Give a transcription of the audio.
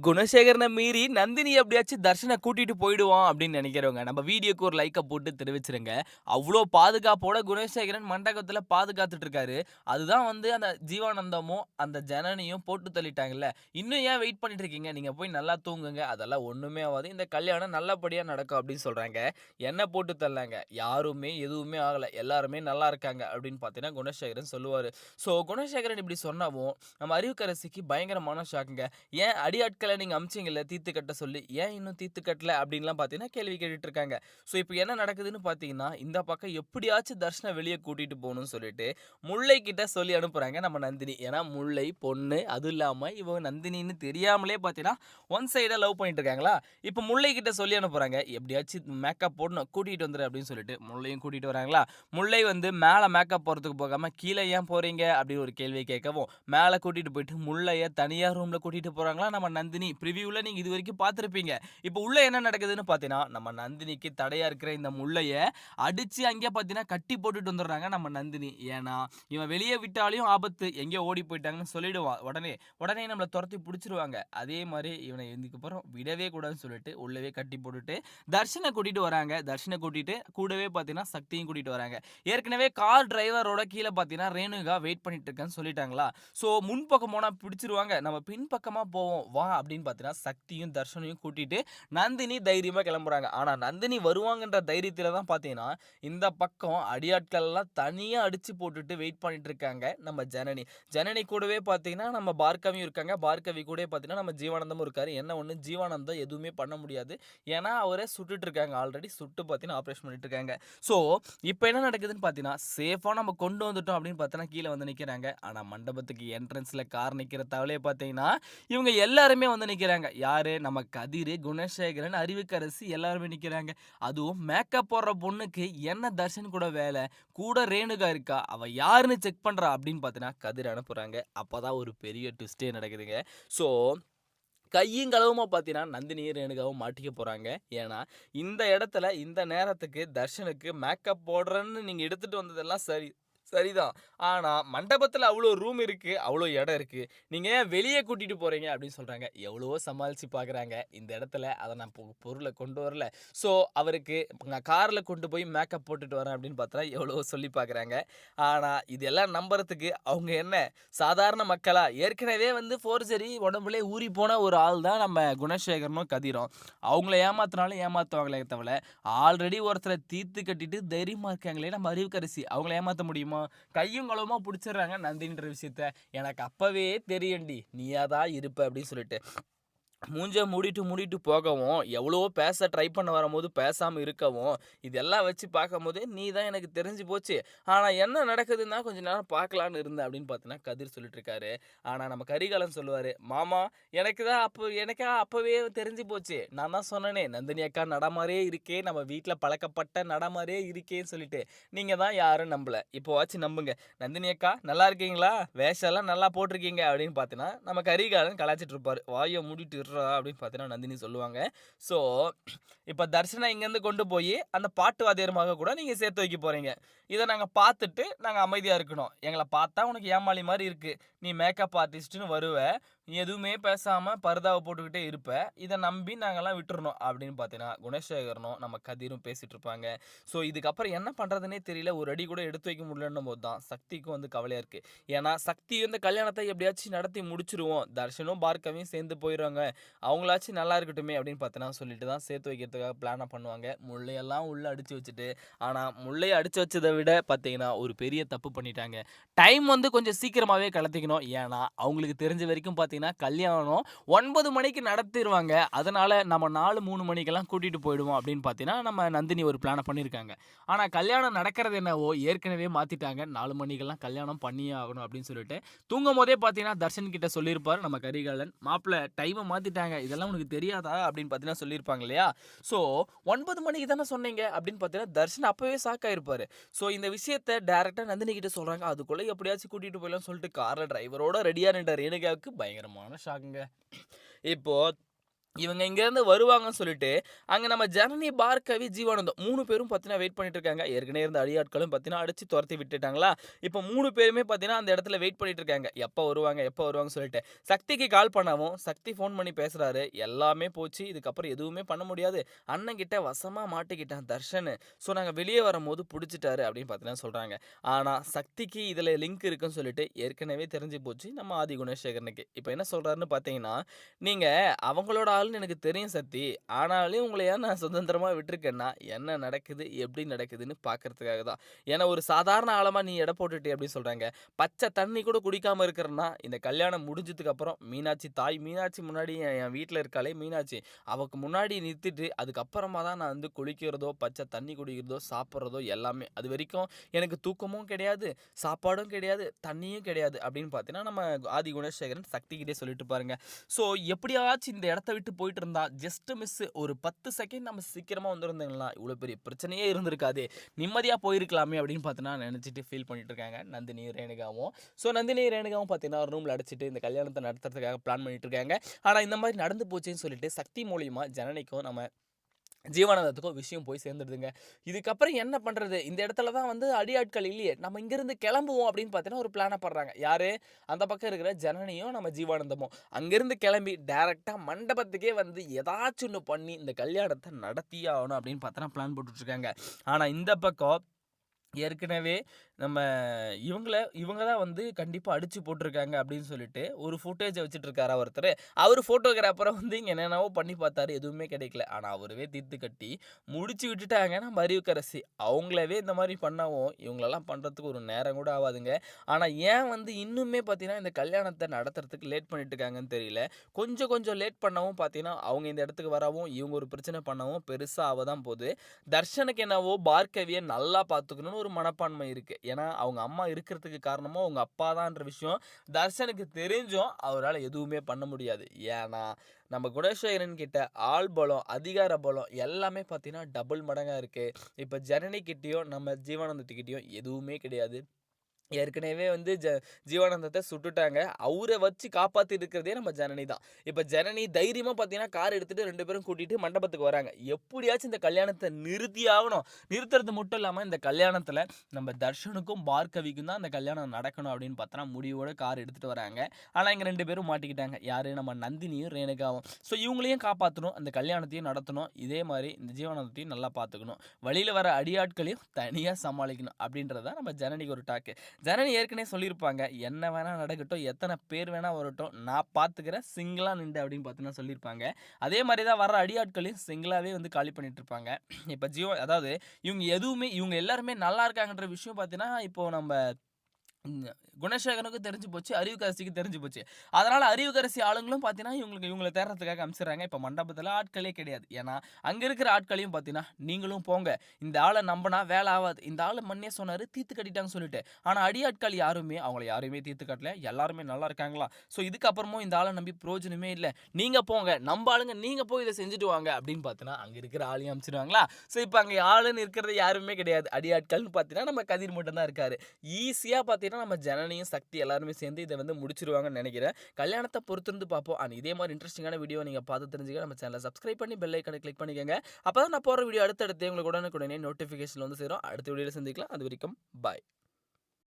குணசேகரனை மீறி நந்தினி எப்படியாச்சும் தர்ஷனை கூட்டிட்டு போயிடுவான் அப்படின்னு நினைக்கிறவங்க நம்ம வீடியோக்கு ஒரு லைக்கை போட்டு தெரிவிச்சிருங்க. அவ்வளோ பாதுகாப்போட குணசேகரன் மண்டபத்தில் பாதுகாத்துட்டு இருக்காரு. அதுதான் வந்து அந்த ஜீவானந்தமும் அந்த ஜனனியும் போட்டு தள்ளிட்டாங்கல்ல. இன்னும் ஏன் வெயிட் பண்ணிட்டு இருக்கீங்க? நீங்க போய் நல்லா தூங்குங்க. அதெல்லாம் ஒண்ணுமே ஆகாது. இந்த கல்யாணம் நல்லபடியா நடக்கும் அப்படின்னு சொல்றாங்க. என்ன போட்டு தள்ளாங்க? யாருமே எதுவுமே ஆகல. எல்லாருமே நல்லா இருக்காங்க அப்படின்னு பார்த்தீங்கன்னா குணசேகரன் சொல்லுவாரு. ஸோ குணசேகரன் இப்படி சொன்னவும் நம்ம அறிவுக்கரசிக்கு பயங்கரமான ஷாக்குங்க. ஏன் அடியாட்களை நீங்க அமிச்சீங்கல்ல தீர்த்து கட்ட சொல்லி, ஏன் இன்னும் தீர்த்து கட்டல அப்படின்லாம் பார்த்தீங்கன்னா கேள்வி கேட்டுட்டு இருக்காங்க. ஸோ இப்போ என்ன நடக்குதுன்னு பார்த்தீங்கன்னா, இந்த பக்கம் எப்படியாச்சும் தர்ஷனை வெளியே கூட்டிட்டு போகணும்னு சொல்லிட்டு முல்லை கிட்ட சொல்லி அனுப்புறாங்க நம்ம நந்தினி. ஏன்னா முல்லை பொண்ணு, அதுவும் இல்லாம இவ நந்தினின்னு தெரியாமலே பார்த்தீங்கன்னா ஒன் சைடா லவ் பண்ணிட்டு இருக்காங்களா. இப்போ முல்லை கிட்ட சொல்லி அனுப்புறாங்க. எப்படியாச்சும் மேக்கப் போடணும் கூட்டிட்டு வந்துரு அப்படின்னு சொல்லிட்டு முல்லையும் கூட்டிட்டு வராங்களா. முல்லை வந்து மேலே மேக்கப் போகிறதுக்கு போகாம கீழே ஏன் போறீங்க அப்படின்னு ஒரு கேள்வி கேட்கவும், மேலே கூட்டிட்டு போயிட்டு முல்லையை தனியாக ரூம்ல கூட்டிட்டு போறாங்களா நம்ம நந்தினி. ப்ரிவியூல நீங்க இது வரைக்கும் பார்த்துருப்பீங்க. இப்போ உள்ள என்ன நடக்குதுன்னு பார்த்தீங்கன்னா, நம்ம நந்தினிக்கு தடையா இருக்கிற இந்த முல்லையை அடிச்சு அங்கே பார்த்தீங்கன்னா கட்டி போட்டுட்டு வந்துடுறாங்க நம்ம நந்தினி. ஏன்னா இவன் வெளியே விட்டாலையும் ஆபத்து, எங்கேயோ ஓடி போயிட்டாங்கன்னு சொல்லிடுவான். உடனே நம்மளை துரத்தி பிடிச்சிருவாங்க. அதே மாதிரி இவனை இதுக்கப்புறம் விடவே கூடாதுன்னு சொல்லிட்டு உள்ளவே கட்டி போட்டுட்டு தர்ஷனை கூட்டிட்டு வராங்க. தர்ஷனை கூட்டிட்டு கூடவே பார்த்தீங்கன்னா சக்தியும் கூட்டிட்டு வராங்க. ஏற்கனவே கார் டிரைவரோட கீழே பார்த்தீங்கன்னா ரேணுகா வெயிட் பண்ணிட்டு இருக்கேன்னு சொல்லிட்டாங்களா. ஸோ முன்பக்கம் போனால் பிடிச்சிருவாங்க, நம்ம பின்பக்கமாக போவோம் வா அப்படின்னு பார்த்தீங்கன்னா சக்தியும் தர்ஷனையும் கூட்டிட்டு நந்தினி தைரியமாக கிளம்புறாங்க. ஆனால் நந்தினி வருவாங்கன்ற தைரியத்தில் தான் பார்த்தீங்கன்னா இந்த பக்கம் அடியாட்கள் எல்லாம் தனியாக அடிச்சு போட்டுட்டு வெயிட் பண்ணிட்டு இருக்காங்க நம்ம ஜனனி. ஜனனி கூடவே பார்த்தீங்கன்னா நம்ம பார்கவியும் இருக்காங்க. பார்கவி கூட பார்த்தீங்கன்னா நம்ம ஜீவானந்தமும் இருக்காரு. என்ன ஒன்று, ஜீவானந்தம் எதுவுமே பண்ண முடியாது. ஏன்னா அவரே சுட்டுட்டு இருக்காங்க. ஆல்ரெடி சுட்டு பார்த்தீங்கன்னா ஆப்ரேஷன் பண்ணிட்டு இருக்காங்க. ஸோ இப்போ என்ன நடக்குதுன்னு பார்த்தீங்கன்னா சேஃபாக நம்ம கொண்டு வந்துட்டோம் அப்படின்னு பார்த்தீங்கன்னா கீழே வந்து நிற்கிறாங்க. ஆனால் மண்டபத்துக்கு என்ட்ரன்ஸில் கார் நிற்கிற தவளையை பார்த்தீங்கன்னா இவங்க எல்லாருமே வந்து நிற்கிறாங்க. யாரு? நம்ம கதிர், குணசேகரன், அறிவுக்கரசி எல்லாருமே நிற்கிறாங்க. அதுவும் மேக்கப் போடுற பொண்ணுக்கு என்ன தர்ஷன் கூட வேலை? கூட ரேணுகா இருக்கா, அவ யாருன்னு செக் பண்றா அப்படின்னு பார்த்தீங்கன்னா கதிர் அனுப்புறாங்க. அப்போதான் ஒரு பெரிய ட்விஸ்டே நடக்குதுங்க. ஸோ கையும் களவுமா பார்த்தீங்கன்னா நந்தினியும் ரேணுகாவும் மாட்டிக்க போகிறாங்க. ஏன்னா இந்த இடத்துல இந்த நேரத்துக்கு தர்ஷனுக்கு மேக்கப் போடுறேன்னு நீங்கள் எடுத்துகிட்டு வந்ததெல்லாம் சரிதான். ஆனால் மண்டபத்தில் அவ்வளோ ரூம் இருக்குது, அவ்வளோ இடம் இருக்குது, நீங்கள் ஏன் வெளியே கூட்டிகிட்டு போகிறீங்க அப்படின்னு சொல்கிறாங்க. எவ்வளவோ சமாளித்து பார்க்குறாங்க. இந்த இடத்துல அதை நான் பொருளை கொண்டு வரல. ஸோ அவருக்கு நான் காரில் கொண்டு போய் மேக்கப் போட்டுட்டு வரேன் அப்படின்னு பார்த்தா எவ்வளவோ சொல்லி பார்க்குறாங்க. ஆனால் இதெல்லாம் நம்புறதுக்கு அவங்க என்ன சாதாரண மக்களா? ஏற்கனவே வந்து ஃபோர்ஜரி உடம்புலே ஊறி போன ஒரு ஆள் தான் நம்ம குணசேகரனும் கதிரும். அவங்கள ஏமாத்தினாலும் ஏமாற்றுவாங்களே தவிர ஆல்ரெடி ஒருத்தரை தீர்த்து கட்டிட்டு தைரியமாக இருக்காங்களே நம்ம அறிவுக்கரசி, அவங்கள ஏமாற்ற முடியுமா? கையும் களவுமா பிடிச்சிடுறாங்க நந்தின்ற விஷயத்த. எனக்கு அப்பவே தெரியும்டி நீயாதான் இருப்ப அப்படின்னு சொல்லிட்டு மூஞ்ச மூடிட்டு போகவும், எவ்வளவோ பேச ட்ரை பண்ண வரும்போது பேசாமல் இருக்கவும், இதெல்லாம் வச்சு பார்க்கும்போது நீ தான் எனக்கு தெரிஞ்சு போச்சு. ஆனால் என்ன நடக்குதுன்னா கொஞ்ச நேரம் பார்க்கலான்னு இருந்தேன் அப்படின்னு பார்த்தீங்கன்னா கதிர் சொல்லிட்டு இருக்காரு. ஆனால் நம்ம கரிகாலன் சொல்லுவார், மாமா எனக்கா அப்போவே தெரிஞ்சு போச்சு. நான் தான் சொன்னேனே நந்தினி அக்கா நடமாரே இருக்கே, நம்ம வீட்டில் பழக்கப்பட்ட நடமாரே இருக்கேன்னு சொல்லிட்டு. நீங்கள் தான் யாரும் நம்பலை, இப்போவாச்சும் நம்புங்க. நந்தினி அக்கா நல்லா இருக்கீங்களா? வேஷம்லாம் நல்லா போட்டிருக்கீங்க அப்படின்னு பார்த்தீங்கன்னா நம்ம கரிகாலன் கலாச்சிட்டு இருப்பார். வாயை மூடிட்டு அப்படின்னு பார்த்தீங்கன்னா நந்தினி சொல்லுவாங்க. ஸோ இப்போ தர்ஷனை இங்கேருந்து கொண்டு போய் அந்த பாட்டு வாத்தியமாக கூட நீங்கள் சேர்த்து வைக்க போகிறீங்க. இதை நாங்கள் பார்த்துட்டு நாங்கள் அமைதியாக இருக்கணும். எங்களை பார்த்தா உனக்கு ஏமாளி மாதிரி இருக்குது, நீ மேக்கப் ஆர்டிஸ்ட்டுன்னு வருவ, நீ எதுவுமே பேசாமல் பரதாவை போட்டுக்கிட்டே இருப்ப, இதை நம்பி நாங்கள்லாம் விட்டுறணும் அப்படின்னு பார்த்தீங்கன்னா குணசேகரனும் நம்ம கதிரும் பேசிகிட்டு இருப்பாங்க. ஸோ இதுக்கப்புறம் என்ன பண்ணுறதுனே தெரியல, ஒரு அடி கூட எடுத்து வைக்க முடியலன்னும் போது தான் சக்திக்கும் வந்து கவலையாக இருக்குது. ஏன்னா சக்தி இந்த கல்யாணத்தை எப்படியாச்சும் நடத்தி முடிச்சிருவோம், தர்ஷனும் பார்கவியும் சேர்ந்து போயிடுவாங்க, அவங்களாச்சும் நல்லா இருக்கட்டுமே அப்படின்னு பார்த்தீங்கன்னா சொல்லிட்டு தான் சேர்த்து வைக்கிறதுக்காக பிளானாக பண்ணுவாங்க. முல்லையெல்லாம் உள்ளே அடித்து வச்சுட்டு. ஆனால் முல்லையை அடித்து வச்சதை விட பார்த்தீங்கன்னா ஒரு பெரிய தப்பு பண்ணிட்டாங்க. டைம் வந்து கொஞ்சம் சீக்கிரமாகவே கலத்திக்கணும். ஏன்னா அவங்களுக்கு தெரிஞ்ச வரைக்கும் பார்த்தீங்கன்னா கல்யாணம் 9 மணிக்கு நடத்திடுவாங்க. அதனால் நம்ம 4-3 மணிக்கெல்லாம் கூட்டிகிட்டு போயிடுவோம் அப்படின்னு பார்த்தீங்கன்னா நம்ம நந்தினி ஒரு பிளானை பண்ணியிருக்காங்க. ஆனால் கல்யாணம் நடக்கிறது என்னவோ ஏற்கனவே மாற்றிட்டாங்க. 4 மணிக்கெல்லாம் கல்யாணம் பண்ணியே ஆகணும் அப்படின்னு சொல்லிட்டு தூங்கும் போதே பார்த்தீங்கன்னா தர்ஷன் கிட்ட சொல்லியிருப்பார் நம்ம கரிகாலன், மாப்பிள்ளை டைமை மாற்றிட்டாங்க, இதெல்லாம் உனக்கு தெரியாதா அப்படின்னு பார்த்தீங்கன்னா சொல்லியிருப்பாங்க இல்லையா. ஸோ 9 மணிக்கு தானே சொன்னீங்க அப்படின்னு பார்த்தீங்கன்னா தர்ஷன் அப்போவே ஷாக் ஆகிருப்பார். ஸோ இந்த விஷயத்தை டேரெக்டாக நந்தினி கிட்ட சொல்கிறாங்க. அதுக்குள்ளே எப்படியாச்சும் கூட்டிகிட்டு போயிடலாம்னு சொல்லிட்டு காரில் டிரைவரோட ரெடியாக நின்ற ரேணுகாவுக்கு பயங்கரமான ஷாக்குங்க. இப்போது இவங்க இங்கேருந்து வருவாங்கன்னு சொல்லிட்டு, அங்க நம்ம ஜனனி, பார்கவி, ஜீவானந்தம் 3 பேரும் பார்த்தீங்கன்னா வெயிட் பண்ணிட்டு இருக்காங்க. ஏற்கனவே இருந்த அடியாட்களும் பார்த்தீங்கன்னா அடிச்சு தொரத்தி விட்டுட்டாங்களா, இப்போ 3 பேருமே பார்த்தீங்கன்னா அந்த இடத்துல வெயிட் பண்ணிட்டு இருக்காங்க. எப்போ வருவாங்க, எப்போ வருவாங்கன்னு சொல்லிட்டு. சக்திக்கு கால் பண்ணவும், சக்தி ஃபோன் பண்ணி பேசுறாரு. எல்லாமே போச்சு. இதுக்கப்புறம் எதுவுமே பண்ண முடியாது. அண்ணன்கிட்ட வசமா மாட்டிக்கிட்டான் தர்ஷன். ஸோ நாங்க வெளியே வரும்போது புடிச்சிட்டாரு அப்படின்னு பார்த்தீங்கன்னா சொல்றாங்க. ஆனா சக்திக்கு இதுல லிங்க் இருக்குன்னு சொல்லிட்டு ஏற்கனவே தெரிஞ்சு போச்சு நம்ம ஆதி குணசேகரனுக்கு. இப்போ என்ன சொல்றாருன்னு பார்த்தீங்கன்னா, நீங்க அவங்களோட ஆளுன்னு எனக்கு தெரியும் சத்தி. ஆனாலும் உங்கள ஏன் நான் சுதந்திரமா விட்டுருக்கேன்னா, என்ன நடக்குது, எப்படி நடக்குதுன்னு பார்க்கறதுக்காக தான். ஏன்னா ஒரு சாதாரண ஆளமா நீ எடை போட்டுட்டியே அப்படின்னு சொல்றாங்க. பச்சை தண்ணி கூட குடிக்காம இருக்கிறேன்னா, இந்த கல்யாணம் முடிஞ்சதுக்கு அப்புறம் மீனாட்சி தாய் மீனாட்சி முன்னாடி என் வீட்ல இருக்காளே மீனாட்சி, அவக்கு முன்னாடி நிறுத்திட்டு அதுக்கப்புறமா தான் நான் வந்து குளிக்கிறதோ, பச்சை தண்ணி குடிக்கிறதோ, சாப்பிட்றதோ எல்லாமே. அதுவரைக்கும் எனக்கு தூக்கமும் கிடையாது, சாப்பாடும் கிடையாது, தண்ணியும் கிடையாது அப்படின்னு பார்த்தீங்கன்னா, நம்ம ஆதி குணசேகரன் சக்திகிட்டே சொல்லிட்டு பாருங்க. ஸோ எப்படியாச்சும் இந்த இடத்த விட்டு போயிட்டு இருந்தா ஜஸ்ட் மிஸ் ஒரு 10 செகண்ட் நம்ம சீக்கிரமா வந்திருந்தீங்களா இவ்வளோ பெரிய பிரச்சனையே இருந்திருக்காதே, நிம்மதியாக போயிருக்கலாமே அப்படின்னு பார்த்தீங்கன்னா நினச்சிட்டு ஃபீல் பண்ணிட்டு இருக்காங்க நந்தினி ரேணுகாவும். ஸோ நந்தினி ரேணுகாவும் பார்த்தீங்கன்னா ரூமில் அடைச்சிட்டு இந்த கல்யாணத்தை நடத்துறதுக்காக பிளான் பண்ணிட்டு இருக்காங்க. ஆனால் இந்த மாதிரி நடந்து போச்சுன்னு சொல்லிட்டு சக்தி மூலியமா ஜனனிக்கும் நம்ம ஜீவானந்தத்துக்கும் விஷயம் போய் சேர்ந்துடுதுங்க. இதுக்கப்புறம் என்ன பண்ணுறது, இந்த இடத்துல தான் வந்து அடியாட்கள் இல்லையே, நம்ம இங்கேருந்து கிளம்புவோம் அப்படின்னு பார்த்தீங்கன்னா ஒரு பிளானை படுறாங்க. யார், அந்த பக்கம் இருக்கிற ஜனனியும் நம்ம ஜீவானந்தமும் அங்கேருந்து கிளம்பி டேரெக்டாக மண்டபத்துக்கே வந்து ஏதாச்சும் ஒன்று பண்ணி இந்த கல்யாணத்தை நடத்தியே ஆகணும் அப்படின்னு பார்த்தோன்னா பிளான் போட்டுட்ருக்காங்க. ஆனால் இந்த பக்கம் ஏற்கனவே நம்ம இவங்க தான் வந்து கண்டிப்பாக அடிச்சு போட்டிருக்காங்க அப்படின்னு சொல்லிட்டு ஒரு ஃபுட்டேஜை வச்சுட்டு இருக்காரு ஒருத்தர். அவர் ஃபோட்டோகிராஃபரை வந்து இங்கே என்னென்னவோ பண்ணி பார்த்தாரு, எதுவுமே கிடைக்கல. ஆனால் அவரவே தீர்த்து கட்டி முடிச்சு விட்டுட்டாங்க நம்ம அறிவுக்கரசி. அவங்களவே இந்த மாதிரி பண்ணவும் இவங்களெல்லாம் பண்ணுறதுக்கு ஒரு நேரம் கூட ஆகாதுங்க. ஆனால் ஏன் வந்து இன்னுமே பார்த்தீங்கன்னா இந்த கல்யாணத்தை நடத்துறதுக்கு லேட் பண்ணிட்டு இருக்காங்கன்னு தெரியல. கொஞ்சம் கொஞ்சம் லேட் பண்ணவும் பார்த்தீங்கன்னா அவங்க இந்த இடத்துக்கு வரவும் இவங்க ஒரு பிரச்சனை பண்ணவும் பெருசாக ஆக தான் போகுது. தர்ஷனுக்கு என்னவோ பார்கவியை நல்லா பார்த்துக்கணும்னு ஒரு மனப்பான்மை இருக்குது. ஏன்னா அவங்க அம்மா இருக்கிறதுக்கு காரணமோ அவங்க அப்பா தான்ற விஷயம் தர்ஷனுக்கு தெரிஞ்சும் அவரால் எதுவுமே பண்ண முடியாது. ஏன்னா நம்ம குணசேகரன் கிட்ட ஆள் பலம், அதிகார பலம் எல்லாமே பார்த்தீங்கன்னா டபுள் மடங்காக இருக்குது. இப்போ ஜனனிக்கிட்டேயும் நம்ம ஜீவானந்தத்துக்கிட்டேயும் எதுவுமே கிடையாது. ஏற்கனவே வந்து ஜீவானந்தத்தை சுட்டுட்டாங்க. அவரை வச்சு காப்பாற்றிட்டு இருக்கிறதே நம்ம ஜனனி தான். இப்போ ஜனனி தைரியமாக பார்த்தீங்கன்னா கார் எடுத்துகிட்டு 2 பேரும் கூட்டிகிட்டு மண்டபத்துக்கு வராங்க. எப்படியாச்சும் இந்த கல்யாணத்தை நிறுத்தி ஆகணும். நிறுத்துறது மட்டும் இல்லாமல் இந்த கல்யாணத்தில் நம்ம தர்ஷனுக்கும் பார்கவிக்கும் தான் இந்த கல்யாணம் நடக்கணும் அப்படின்னு பார்த்தோன்னா முடிவோட கார் எடுத்துகிட்டு வராங்க. ஆனால் இங்கே 2 பேரும் மாட்டிக்கிட்டாங்க. யார், நம்ம நந்தினியும் ரேணுகாவும். ஸோ இவங்களையும் காப்பாற்றணும், அந்த கல்யாணத்தையும் நடத்தணும். இதே மாதிரி இந்த ஜீவானந்தத்தையும் நல்லா பார்த்துக்கணும். வழியில் வர அடியாட்களையும் தனியாக சமாளிக்கணும் அப்படின்றது தான் நம்ம ஜனனிக்கு ஒரு டாக்கு. ஜனனி ஏற்கனவே சொல்லியிருப்பாங்க, என்ன வேணால் நடக்கட்டும், எத்தனை பேர் வேணால் வரட்டும், நான் பார்த்துக்கிறேன், சிங்கிளாக நின்று அப்படின்னு பார்த்தீங்கன்னா சொல்லியிருப்பாங்க. அதே மாதிரி தான் வர அடியாட்களையும் சிங்கிளாகவே வந்து காலி பண்ணிட்டு இருப்பாங்க. இப்போ அதாவது இவங்க எல்லாருமே நல்லா இருக்காங்கன்ற விஷயம் பார்த்தீங்கன்னா இப்போ நம்ம குணசேகரனுக்கும் தெரிஞ்சு போச்சு, அறிவுக்கரசிக்கு தெரிஞ்சு போச்சு. அதனால் அறிவுக்கரசி ஆளுங்களும் பார்த்தீங்கன்னா இவங்களை தேடுறதுக்காக அனுப்பிச்சிடுறாங்க. இப்போ மண்டபத்தில் ஆட்களே கிடையாது. ஏன்னா அங்கே இருக்கிற ஆட்களையும் பார்த்தீங்கன்னா நீங்களும் போங்க, இந்த ஆளை நம்பினா வேலை ஆகாது, இந்த ஆளை மண்ணே சொன்னார் தீர்த்து கட்டிட்டாங்கன்னு சொல்லிட்டு. ஆனால் அடியாட்கள் அவங்கள யாருமே தீர்த்து கட்டல, எல்லாருமே நல்லா இருக்காங்களா. ஸோ இதுக்கப்புறமும் இந்த ஆளை நம்பி பிரயோஜனமே இல்லை, நீங்கள் போங்க, நம்ம ஆளுங்க நீங்கள் போய் இதை செஞ்சுட்டு வாங்க அப்படின்னு பார்த்தீங்கன்னா அங்கே இருக்கிற ஆளையும் அனுப்பிச்சிடுவாங்களா. ஸோ இப்போ அங்கே ஆளுன்னு இருக்கிறது யாருமே கிடையாது. அடியாட்கள்னு பார்த்தீங்கன்னா நம்ம கதிர் மட்டும் தான் இருக்காரு. ஈஸியாக பார்த்தீங்கன்னா நம்ம ஜனனியும் சக்தி எல்லாருமே சேர்ந்து இதை வந்து முடிச்சிருவாங்கன்னு நினைக்கிறேன். கல்யாணத்தை பொறுத்திருந்து பார்ப்போம். அண்ட் இதே மாதிரி இன்ட்ரெஸ்டிங்கான வீடியோ நீங்கள் பார்த்து தெரிஞ்சுக்க நம்ம சேனலை சப்ஸ்கிரைப் பண்ணி பெல் ஐக்கனை கிளிக் பண்ணிக்கோங்க. அப்போ தான் நான் போகிற வீடியோ அடுத்தடுத்து உங்களுக்கு உடனுக்குடனே நோட்டிஃபிகேஷன் வந்து சேரும். அடுத்த வீடியோவில் சந்திக்கலாம். அது வரைக்கும் பாய்.